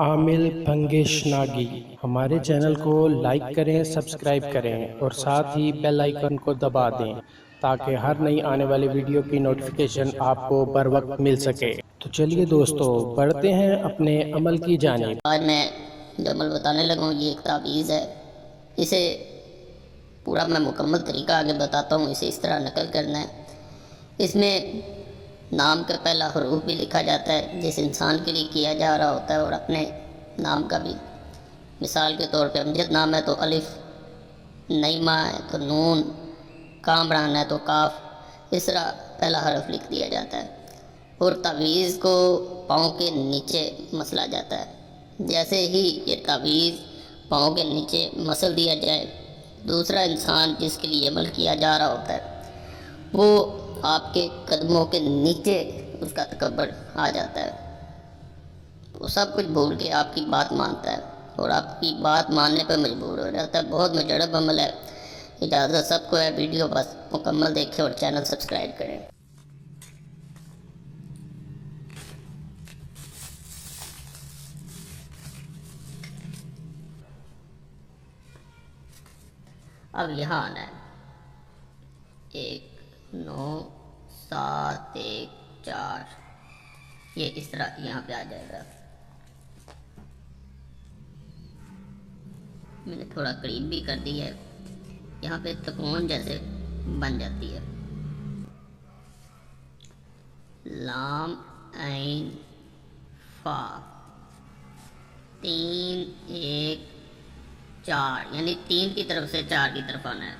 عامل بھنگیش ناگی ہمارے چینل کو لائک کریں، سبسکرائب کریں اور ساتھ ہی بیل آئیکن کو دبا دیں تاکہ ہر نئی آنے والی ویڈیو کی نوٹیفیکیشن آپ کو بر وقت مل سکے۔ تو چلیے دوستو بڑھتے ہیں اپنے عمل کی جانب۔ آج میں جو عمل بتانے لگا ہوں یہ ایک تعویذ ہے۔ اسے پورا میں مکمل طریقہ آگے بتاتا ہوں۔ اسے اس طرح نقل کرنا ہے۔ اس میں نام کا پہلا حروف بھی لکھا جاتا ہے جس انسان کے لیے کیا جا رہا ہوتا ہے، اور اپنے نام کا بھی۔ مثال کے طور پہ امجد نام ہے تو الف، نعیمہ ہے تو نون، کامران ہے تو کاف، اس طرح پہلا حرف لکھ دیا جاتا ہے۔ اور تعویذ کو پاؤں کے نیچے مسلا جاتا ہے۔ جیسے ہی یہ تعویذ پاؤں کے نیچے مسل دیا جائے، دوسرا انسان جس کے لیے عمل کیا جا رہا ہوتا ہے وہ آپ کے قدموں کے نیچے اس کا تکبر آ جاتا ہے۔ وہ سب کچھ بھول کے آپ کی بات مانتا ہے اور آپ کی بات ماننے پہ مجبور ہو جاتا ہے۔ بہت مجرب عمل ہے۔ اجازت سب کو ہے، ویڈیو بس مکمل دیکھیں اور چینل سبسکرائب کریں۔ اب یہاں آنا ہے 1 9 7 1 4، یہ اس طرح یہاں پہ آ جائے گا۔ میں نے تھوڑا قریب بھی کر دی ہے، یہاں پہ تکون جیسے بن جاتی ہے۔ لام عین فا 3 1 4، یعنی 3 کی طرف سے 4 کی طرف آنا ہے۔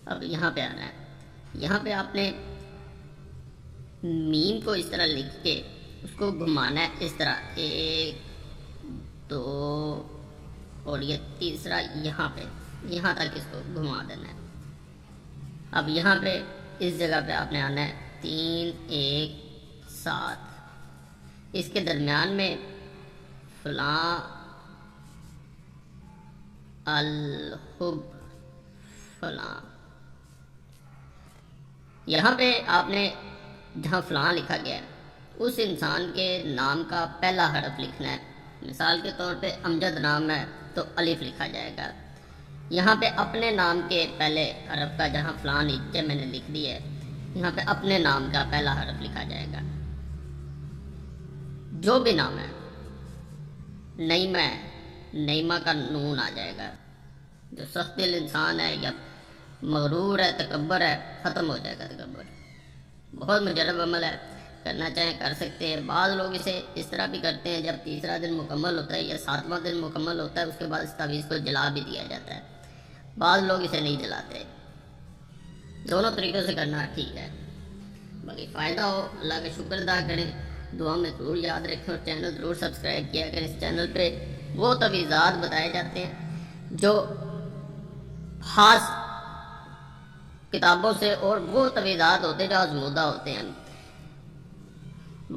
اب یہاں پہ آنا ہے، یہاں پہ آپ نے میم کو اس طرح لکھ کے اس کو گھمانا ہے اس طرح 1 2، اور یہ تیسرا یہاں پہ، یہاں تک اس کو گھما دینا ہے۔ اب یہاں پہ اس جگہ پہ آپ نے آنا ہے 3 1 7، اس کے درمیان میں فلاں الحب فلاں، یہاں پہ آپ نے جہاں فلاں لکھا گیا ہے اس انسان کے نام کا پہلا حرف لکھنا ہے۔ مثال کے طور پہ امجد نام ہے تو الف لکھا جائے گا۔ یہاں پہ اپنے نام کے پہلے حرف کا، جہاں فلاں نیچے میں نے لکھ دی ہے، یہاں پہ اپنے نام کا پہلا حرف لکھا جائے گا۔ جو بھی نام ہے، نعیمہ ہے، نعیمہ کا نون آ جائے گا۔ جو سخت دل انسان ہے یا مغرور ہے، تکبر ہے، ختم ہو جائے گا تکبر۔ بہت مجرب عمل ہے، کرنا چاہیں کر سکتے ہیں۔ بعض لوگ اسے اس طرح بھی کرتے ہیں، جب تیسرا دن مکمل ہوتا ہے یا 7واں دن مکمل ہوتا ہے اس کے بعد اس تعویذ کو جلا بھی دیا جاتا ہے۔ بعض لوگ اسے نہیں جلاتے۔ دونوں طریقوں سے کرنا ٹھیک ہے۔ باقی فائدہ ہو اللہ کا شکر ادا کریں، دعا میں ضرور یاد رکھیں اور چینل ضرور سبسکرائب کیا کریں۔ اس چینل پہ وہ تعویذات بتائے جاتے ہیں جو خاص کتابوں سے، اور وہ تعویذات ہوتے ہیں جو آزمودہ ہوتے ہیں۔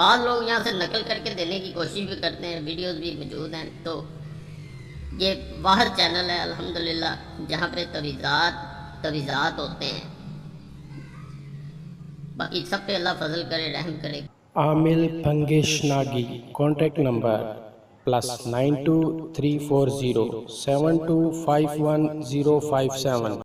بعض لوگ یہاں سے نقل کر کے دینے کی کوشش بھی کرتے ہیں، ویڈیوز بھی موجود ہیں۔ تو یہ واحد چینل ہے الحمدللہ جہاں پہ تعویذات ہوتے ہیں۔ باقی سب پہ اللہ فضل کرے، رحم کرے۔ عامل بھنگیش ناگی، کانٹیکٹ نمبر +92 340 7251 057۔